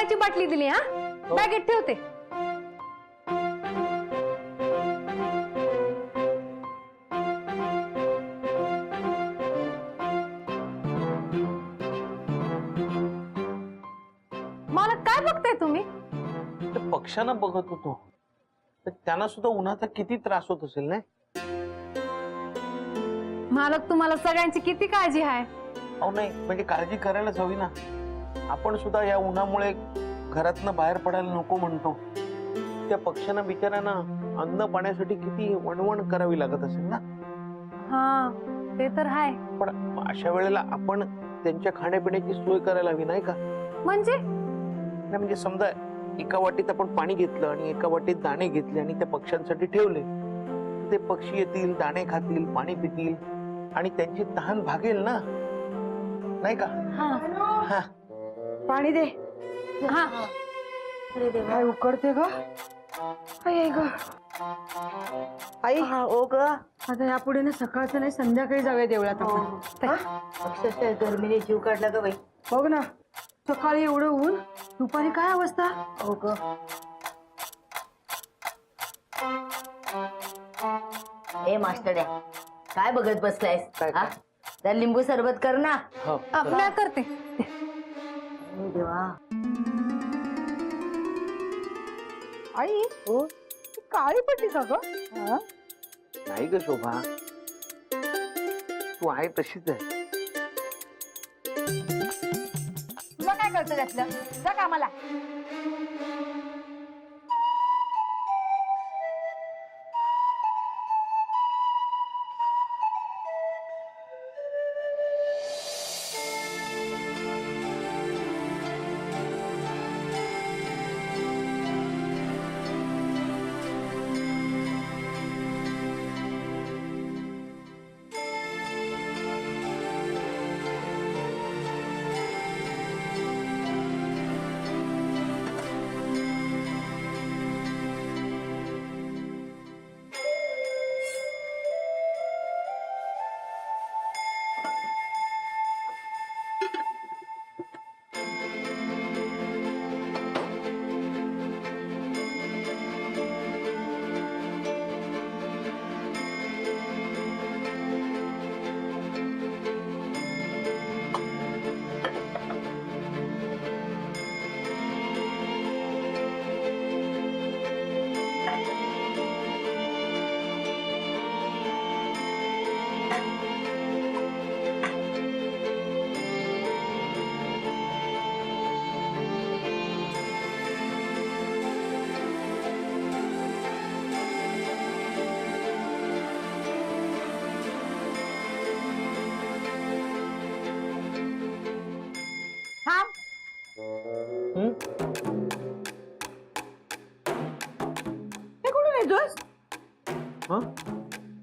पाण्याची बाटली दिली हा बॅगेत ठेवते. मला काय बघताय तुम्ही? पक्ष्यांना बघत होतो. त्यांना सुद्धा उन्हाचा किती त्रास होत असेल ना. मालक तुम्हाला सगळ्यांची किती काळजी आहे. अहो नाही म्हणजे काळजी करायलाच हवी ना. आपण सुद्धा या उन्हामुळे घरातनं बाहेर पडायला नको म्हणतो. त्या पक्ष्यांना बिचाऱ्यांना अन्न पाण्यासाठी किती वणवण करावी लागत असेल ना. हा ते तर आहे. पण अशा वेळेला आपण त्यांच्या खाण्यापिण्याची सोय करायला हवी नाही का. म्हणजे समजा एका वाटीत आपण पाणी घेतलं आणि एका वाटीत दाणे घेतले आणि त्या पक्ष्यांसाठी ठेवले. ते पक्षी येतील, दाणे खातील, पाणी पितील आणि त्यांची तहान भागेल ना नाही का. हा पाणी दे. हा काय उकडते ग. आई ग आई. ओ ग आता यापुढे ना सकाळचं नाही संध्याकाळी जाऊया देवळात आपण. अक्षरशः गरमीने जीव काढला ग बाई. बघ ना सकाळी एवढं ऊन दुपारी काय अवस्था. हो ग ए मास्टर काय बघत बसलायस. काय? त्या लिंबू सरबत कर ना. हो. आपल्या करते. देवा आई हो काळी पडली का ग. नाही ग शोभा, तू आहे तशीच आहे. तुला काय कळतं त्यातलं. जा कामाला.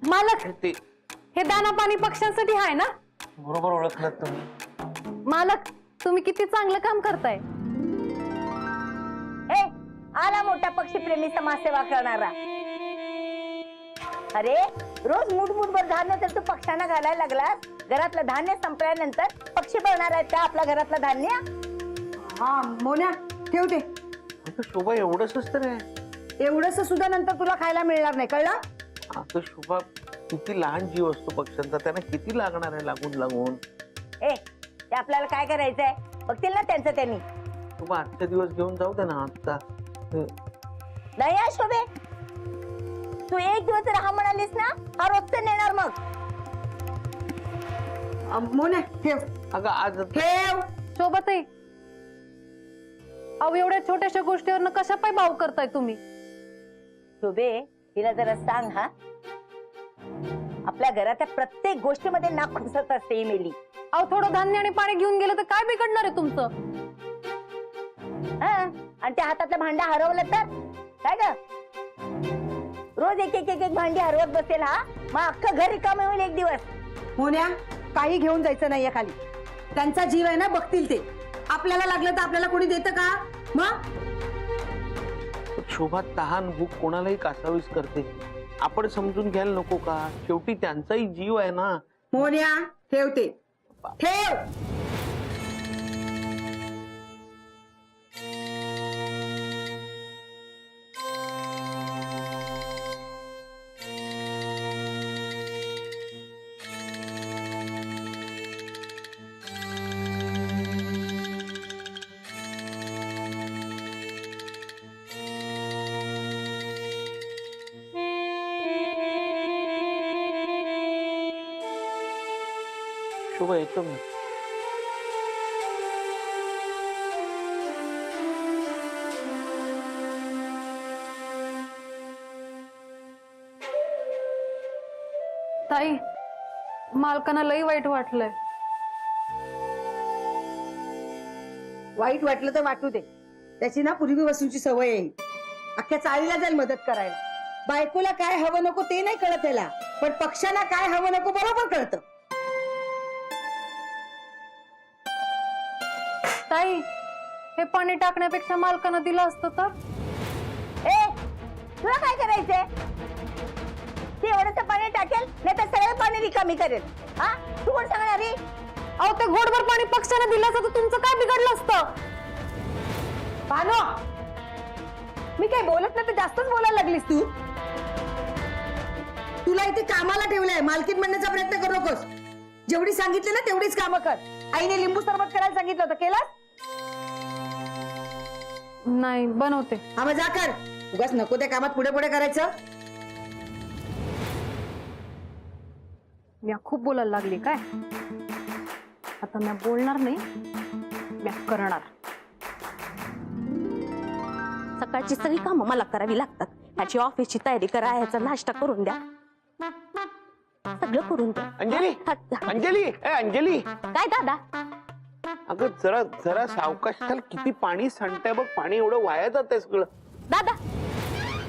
मालक ते हे दाना पाणी पक्ष्यांसाठी आहे ना. बरोबर ओळखलात तुम्ही. मालक तुम्ही किती चांगलं काम करताय. ए आला मोठा पक्षीप्रेमी समाजसेवा करणारा. अरे रोज मुठभर धान्य तर तू पक्ष्यांना घालायला लागलास. घरातलं धान्य संपल्यानंतर पक्षी बघणार आहेत का आपल्या घरातलं धान्य. हा मोन्या ठेवते. अगं शोभा एवढंच तर आहे. एवढंस सुद्धा नंतर तुला खायला मिळणार नाही कळलं. अगं शोभा किती लहान जीव असतो पक्ष्यांचा. त्यांना किती लागणार आहे लागून लागून. ए ते आपल्याला काय करायचंय बघतील ना त्यांचं त्यांनी. शोभा आजचा दिवस घेऊन जाऊ दे ना आजचा. नाही हा शोभे तू एक दिवस राहा म्हणालीस ना हा रोजचं नेणार मग. मोन्या ठेव. अगं आज ठेव. सोबतही अहो एवढ्या छोट्याशा गोष्टीवर कशा पाय भाव करताय तुम्ही. शोभे तिला जरा सांग हा. आपल्या घराच्या प्रत्येक गोष्टीमध्ये नाक खुसत असते ही मेली. अहो थोडं धान्य आणि पाणी घेऊन गेलं तर काय बिघडणार आहे तुमचं. हा आणि त्या हातातलं भांडं हरवलं तर काय ग. रोज एक एक एक एक भांडी हरवत बसेल हा. मग अख्खं घर रिकामं होईल एक दिवस. मोन्या काही घेऊन जायचं नाहीये खाली. त्यांचा जीव आहे ना बघतील ते. आपल्याला लागलं तर आपल्याला कोणी देतं का मग. शोभा तहान भूक कोणालाही कासावीस करते. आपण समजून घ्यायला नको का. शेवटी त्यांचाही जीव आहे ना. मोन्या ठेवते. ठेव. शुभ येतो मी. ताई, मालकांना लई वाईट वाटलंय. वाईट वाटलं तर वाटू दे. त्याची ना पूर्वीपासूनची सवय आहे. अख्ख्या चाळीला जाईल मदत करायला. बायकोला काय हवं नको ते नाही कळत त्याला, पण पक्षाला काय हवं नको बरोबर कळतं. ताई, हे पाणी टाकण्यापेक्षा मालकांना दिलं असतं तर. ए तुला काय करायचंय? ते एवढंच पाणी टाकेल नाही तर सगळं पाणी रिकामी करेल. हा तू कोण सांगणार रे? अहो, ते घोडभर पाणी पक्षाने दिलं असतं तर तुमचं काय बिघडलं असतं? भानो, मी काय बोलत नाही तर जास्तच बोलायला लागलीस तू. तुला इथे कामाला ठेवलंय, मालकीन म्हणण्याचा प्रयत्न करू नकोस. जेवढी सांगितली ना तेवढीच कामं कर. आईने लिंबू सरबत करायला सांगितलं होतं, केलं? नाही, बनवते. हा मग जा कर. उगाच नको त्या कामात पुढे पुढे करायचं. मी खूप बोलायला लागली काय? आता मी बोलणार नाही, मी करणार. सकाळची सगळी कामं मला करावी लागतात. ह्याची ऑफिसची तयारी करा, ह्याचा नाश्ता करून द्या, सगळं करून द्या. अंजली, अंजली, ए अंजली, काय दादा? अगं जरा जरा सावकाश चाल. किती पाणी सांडतंय बघ. पाणी एवढं वाया जातंय सगळं. दादा,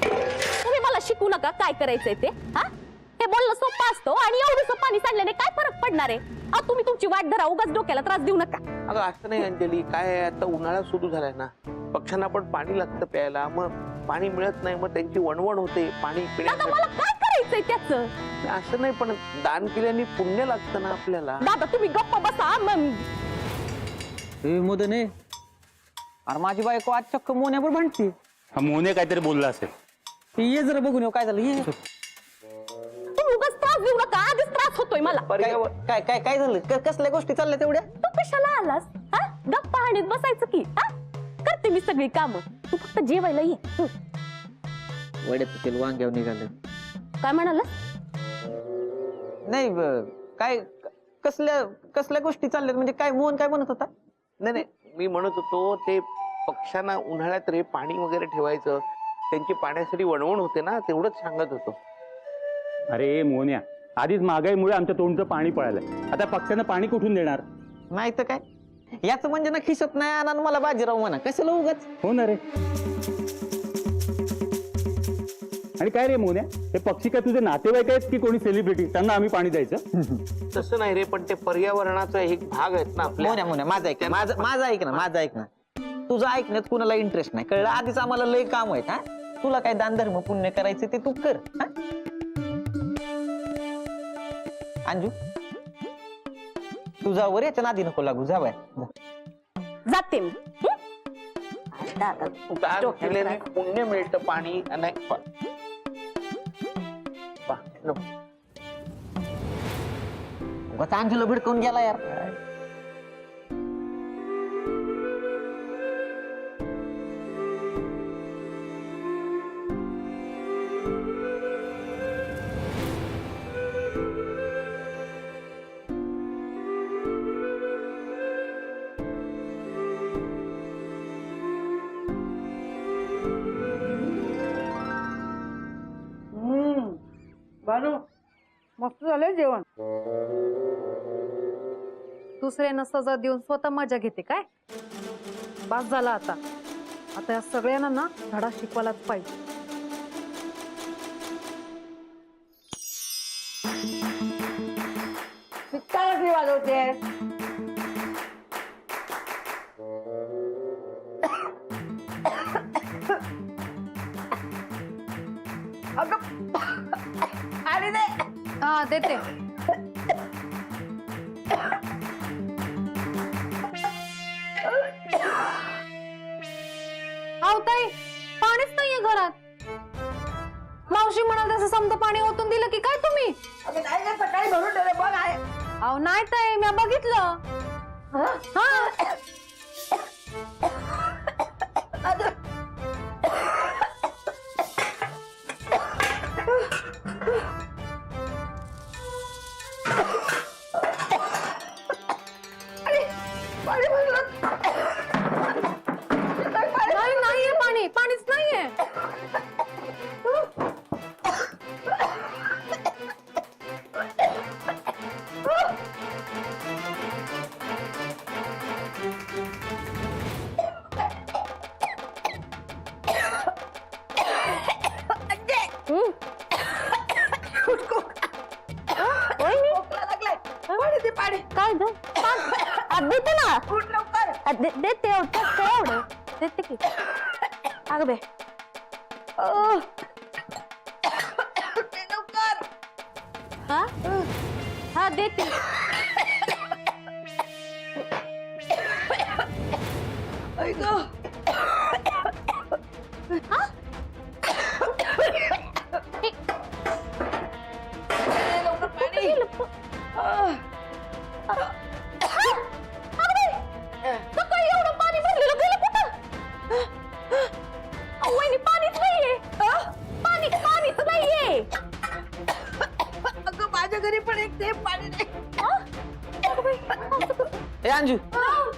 तुम्ही मला शिकू नका काय करायचंय ते. हा, हे बोलणं सोपं असतं आणि एवढंसं पाणी सांडल्याने काय फरक पडणार आहे? तुम्ही तुमची वाट धरा, उगाच डोक्याला त्रास देऊ नका. अगं असं नाही अंजली, काय आहे, आता उन्हाळा सुरू झालाय ना, पक्ष्यांना पण पाणी लागतं प्यायला. मग पाणी मिळत नाही, मग त्यांची वणवण होते पाणी दादा, पिण्यासाठी. मला काय करायचंय त्याचं? असं नाही, पण दान केल्याने पुण्य लागतं ना आपल्याला. दादा तुम्ही गप्प बसा. मोदने, अरे माझी बायको आज चक्क मोन्यावर भांडती. हा मोने काहीतरी बोलला असेल. ये जरा बघून येऊ काय झालं. ये तुम्ही उगाच त्रास देऊ नका, आधीच त्रास होतोय मला. काय काय काय झालं? कसल्या गोष्टी चालल्या तेवढ्या? तू कशाला आलास? हा, गप्पा हाणीत बसायचं की. हा, करते मी सगळी कामं, तू फक्त जेवायला ये. वडे पुतेल वांग्यावर निघालं. काय म्हणाला? नाही काय कसल्या कसल्या गोष्टी चालल्यात म्हणजे काय? मोहन काय म्हणत होता? नाही नाही, मी म्हणत होतो ते पक्ष्यांना उन्हाळ्यात रे पाणी वगैरे ठेवायचं, त्यांची पाण्यासाठी वणवण होते ना, तेवढंच सांगत होतो. अरे मोन्या, आधीच महागाईमुळे आमच्या तोंडचं पाणी पळालंय. आता पक्ष्यांना पाणी कुठून देणार? नाही तर काय, याच म्हणजे ना खिशत नाही आणा मला बाजीराव म्हणा. कशाला उगाच? हो ना रे. आणि काय रे मोन्या, हे पक्षी काय तुझे नातेवाईक आहेत की कोणी सेलिब्रिटी? त्यांना आम्ही पाणी द्यायचं? तसं नाही रे, पण ते पर्यावरणाचा एक भाग आहेत ना आपल्या. मोन्या मोन्या माझं ऐक, माझं ऐक ना, माझं ऐक ना. तुझं ऐकण्यात कुणाला इंटरेस्ट नाही, कळलं? आधीच आम्हाला लय काम आहेत. हा, तुला काय दान धर्म पुण्य करायचं ते तू कर. अंजू, तुझा वर याच्या नादी नको लागू. जा बाय, जाते मी. दादा दान केल्याने पुण्य मिळतं. पाणी नाही अंजूला भिडकवून गेला यार. भानू, मस्त झालंय जेवण. दुसऱ्यांना सजा देऊन स्वतः मजा घेते काय? बास झाला आता. आता या सगळ्यांना ना धडा शिकवायलाच पाहिजे. काय वाजवते? अरे दे. हा, देते. अहो ताई, पाणीच नाहीये घरात. मावशी म्हणाल तसं समजा पाणी ओतून दिलं की काय तुम्ही? नाही का, सकाळी भरून ठेवले बघ आहे. अहो नाही ताई, मी बघितलं. हा, उठ लवकर. देते एवढं देते की अगं बे ते लवकर. हा हा देते ऐक गं. लवकर पाणी. सकाळी एवढं पाणी भरलेलं गेलं कुठं वहिनी पाणीच नाहीये पाणीच नाहीये अगं माझ्या घरी पण एक ते पाणी नाही. ए अंजू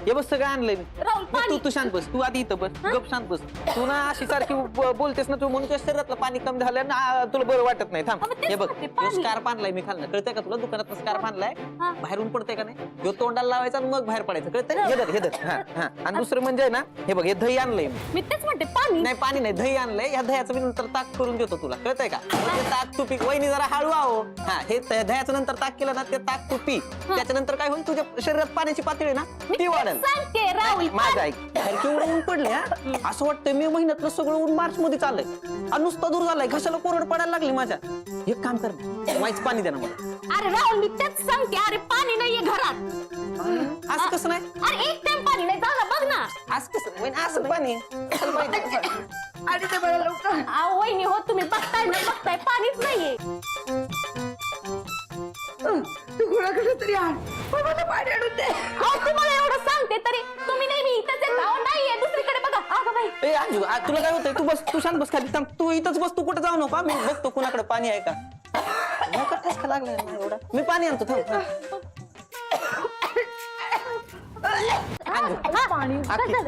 हे बस सगळं आणलंय मी राहुल मग पाणी तू शांत बस तू आधी इथं बस गप शांत बस तू ना अशी सारखी बोलतेस ना तू म्हणून तुझ्या शरीरातलं पाणी कमी झालं ना तुला बरं वाटत नाही थांब अबे तेच हे बघ म्हणते, पाणी. स्कार्फ आणलाय मी खाल्लं कळतंय का तुला दुकानात स्कार्फ आणलाय हा. बाहेरून पडतंय का नाही ह्यो तोंडाला लावायचा आणि मग बाहेर पडायचं कळतंय हे धर हा हा आणि दुसरं म्हणजे ना हे बघ हे दही आणलंय मी मी तेच म्हणते पाणी नाही पाणी नाही दही आणलंय या दह्याचं मी नंतर ताक करून देतो तुला कळतंय का मग ते ताक तू पी वहिनी जरा हळू आहो हा हे दह्याचं नंतर ताक केलं ना ते ताक तू पी त्याच्यानंतर काय होईल तुझ्या शरीरात पाण्याची पातळी ना ती वाढेल सांगते राहुल माझं ऐक बाहेर केवढं ऊन पडले हा असं वाटतं मे महिन्यातलं सगळं ऊन मार्च मध्ये चाललंय आणि नुसतं दूर झालाय घशाला कोरड पडायला लागली माझ्या एक काम कर वाईच पाणी द्या ना मला अरे राहुल मी तेच सांगते अरे पाणी नाहीये घरात असं कसं नाही अरे एक टाइम पाणी नाही झालं बघ ना असं कसं वहिनी, असं पाणी आणि ते मला लवकर. अहो वहिनी हो तुम्ही बघताय ना बघताय पाणीच नाहीये तू कुणाकडे तरी आण. पण मला पाणी आणून दे. अहो तुम्हाला एवढं सांगते तरी तुम्ही नेहमी इथंच येता अहो नाहीये दुसरीकडे बघा अगं बाई ए अंजू तुला काय होतंय तू बस तू शांत बस खाली थांब तू इथंच बस तू कुठे जाऊ नको मी बघतो कुणाकडे पाणी आहे का नका ठसका लागलाय ना एवढा मी पाणी आणतो थांब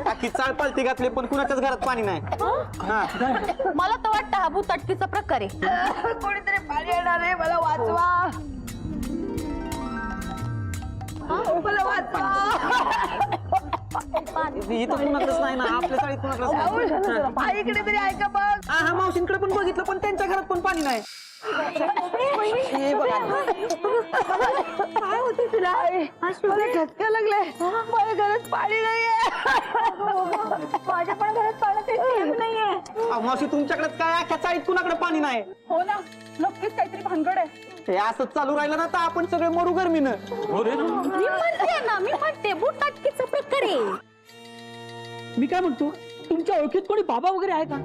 अख्खी चाळ पालती घातली पण कुणाच्याच घरात पाणी नाही मला तर वाटतं हा भूतटकीचा प्रकार आहे कोणीतरी पाणी आणणार आहे. मला वाचवा. मला वाचवा. इथं कुणाकडच नाही ना आपल्या चाळीत कुणाकडच आईकडे तरी ऐका बघ. हा माझ्याकडे पण बघितलं पण त्यांच्या घरात पण पाणी नाही हे बघा काय होते तुला? मला ठसका लागलाय. माझ्या घरात पाणी नाहीये. माझ्या पण घरात पाण्याचे थेंब नाहीये. मावशी तुमच्याकडे काय अख्ख्या चाळीत कुणाकडे पाणी नाही हो ना नक्कीच काहीतरी भानगड आहे. हे असंच चालू राहिलं ना तर आपण सगळे मरू गरमीनं मी म्हणते भूतटकीचा प्रकार आहे मी काय म्हणतो तुमच्या ओळखीत कोणी बाबा वगैरे आहे का?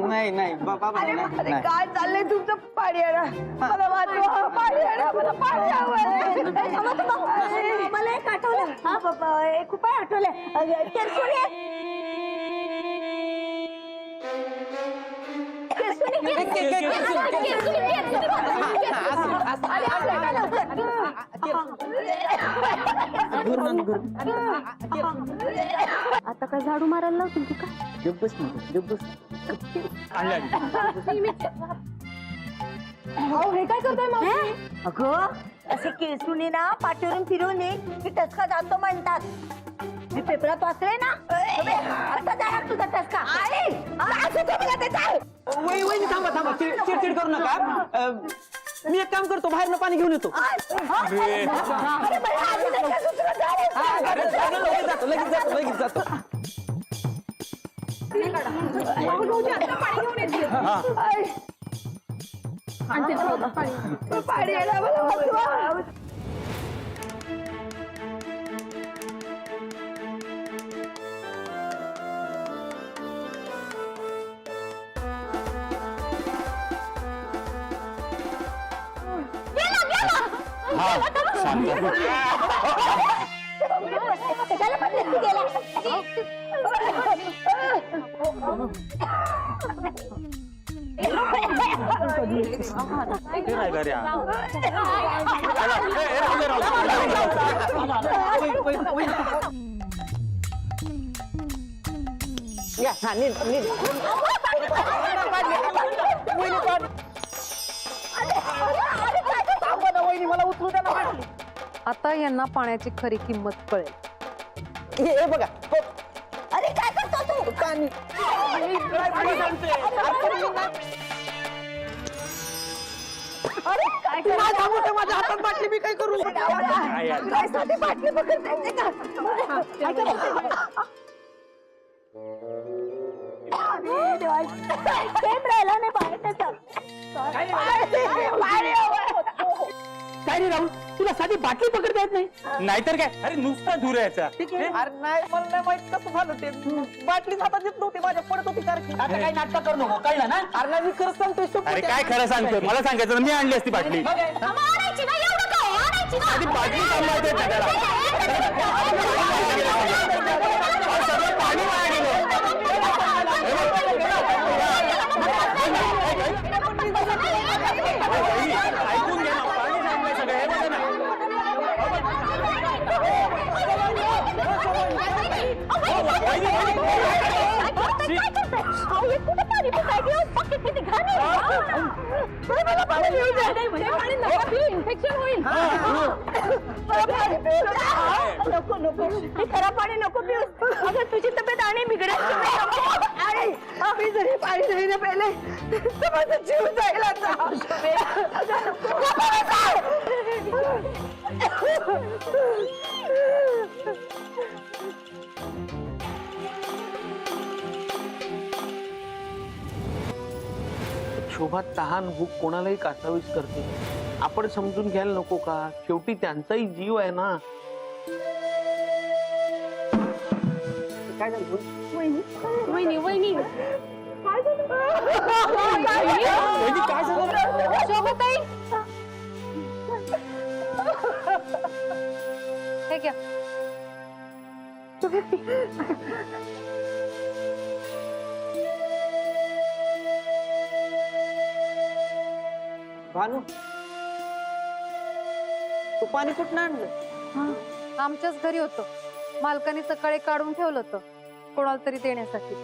नाही नाही बाबा अरे काय चाललंय तुमचं? पाणी आणा. मला वाचवा. पाणी आणा. मला पाणी हवंय. मला एक आठवलं हा बाबा एक उपाय आठवलं केरसुणी आता काय झाडू मारायला लावतील तू अहो, हे काय करताय मावशी? अगं असे केसुनी ना पाठवून फिरून की टचका जातो म्हणतात मी पेपरात वाचलंय ना आता जाणार तुझा टचका वहिनी थांबा थांबा चिडचिड करू नका मी एक काम करतो बाहेरनं पाणी घेऊन येतो लगेच जातो पाणी आणा. मला वाचवा. त्याला पण नक्की गेला या हा नीट मला उचलू द्या ना आता यांना पाण्याची खरी किंमत कळेल. हे बघा अरे काय करतो तू पाणी काय तू नाही थांबवत आहे, माझ्या हातात बाटली, मी काय करू? बाटली पकडते का काय करायचं? अरे देवा, प्रेम राहिला नाही बाहेर त्याचं. काय रे राहुल, तुला साधी बाटली पकडता येत नाही? नाहीतर काय, अरे नुसता दूर यायचा. अरे नाही, मला नाही माहित कसं झालं ते. बाटली हातात येत नव्हती, माझ्या पडत होती सारखी. आता काही नाटक करू नको, कळलं ना? अरे नाही, मी खरंच सांगतोय. अरे काय खरं सांगतोय, मला सांगायचं ना, मी आणली असती बाटली. आणायची ना, एवढं का आणायची ना? आधी बाटली सांभाळते ना त्याला. अहो, सगळं पाणी वाया गेलं. ऐकून घे ना, पाणी सांगलंय सगळं, हे बघा ना. इन्फेक्शन होईल. नको नको, हे खरं पाणी नको पिऊ. अगं तुझी तब्येत आणि बिघडायची नाही. अरे आम्ही जरी पाणी नाही ना प्यायले तर माझा जीव जाईल आता. शोभा तहान भूक कोणालाही कासावीस करते. आपण समजून घ्यायला नको का? शेवटी त्यांचाही जीव आहे ना. काय झालं? वहिनी वहिनी काय झालं? शोभाताई, हे घ्या. भानू, तू पाणी कुठं आणलं? आमच्याच घरी होतं. मालकाने सकाळी काढून ठेवलं होतं कोणाला तरी देण्यासाठी.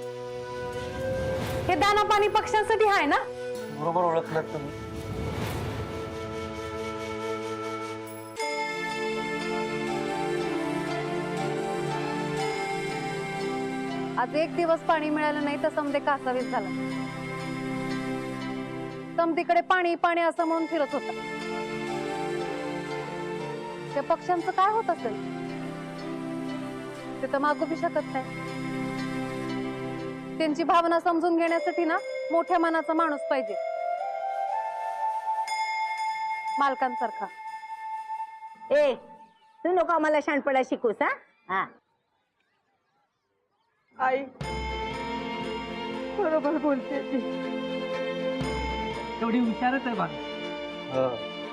हे दाना पाणी पक्ष्यांसाठी आहे ना? बरोबर ओळखलात तुम्ही. आज एक दिवस पाणी मिळालं नाही तर समदे कासावीस झाला. समदीकडे पाणी पाणी असं म्हणून फिरत होता. त्या पक्ष्यांचं काय होत असेल ते तर मागू बी शकत नाही. त्यांची भावना समजून घेण्यासाठी ना मोठ्या मनाचा माणूस पाहिजे, मालकांसारखा. ए तू नको आम्हाला शहाणपणा शिकूस. हा आई बरोबर बोलते ती. तेवढी हुशारच आहे बाबा.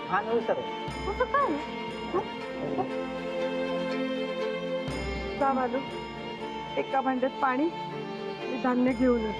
भानू सर, जा बालू, एका भांड्यात पाणी आणि धान्य घेऊन ये.